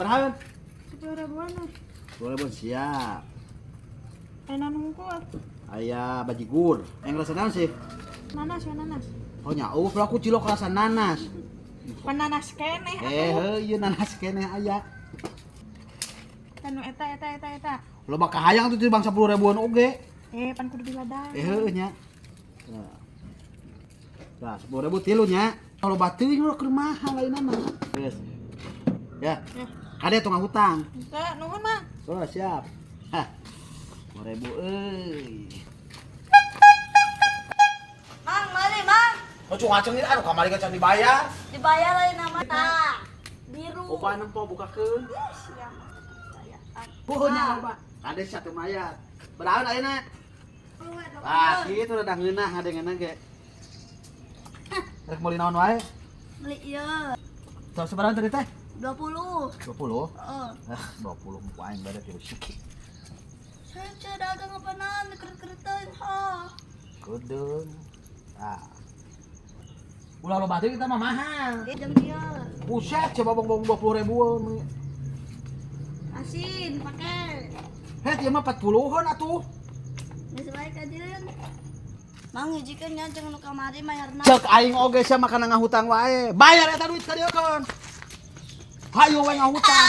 Berapa? 10.000-an. 10.000 siap. Enak nungkut. Aya bajigur. Yang rasa naon sih? Nanas ya nanas. Oh nya, aku cilok rasa nanas. Pananas keneh Ieu nanas keneh aya. Anu eta. Loba kahayang tuh bang 10.000-an oge. Pan kudu diladang. Heuh nya. Nah, 10.000 tilu nya. Kalau batu ini udah keur mahal lainna mah. Geus. Ya. Kade tukang hutang. Enggak, nuhun mah. Oh, siap. Hah. 10.000 euy. Mang, mari mang. Oh, cungaceng ini anu kamari can dibayar. Dibayar lain nama ta. Biru. Opa nempo bukakeun. Siap. Puhnya loba. Kade satu mayat. Beraun ayeuna? Ah, kitu udah ngeunah adengeuna ge. Rek meuli naon wae? Beli ieu Teu sabaraha tadi teh? 20. 20. Heeh. 20 muka aing bade kieu siki. Saya dagang apaan keret-keretan ha. Kudeung. Ah. Ulah lo batu kita mah mahal. Jam dia. Buset, coba bong 20.000-an. Asin pakai. Heh, ieu mah 40-an atuh. Geus bae kajeun. Mang hijikeun nya jeung nu kamari mayarna. Cek aing oge sia makan ngahutang wae. Bayar eta duit ka dieu kon. Hayu we ngahutang.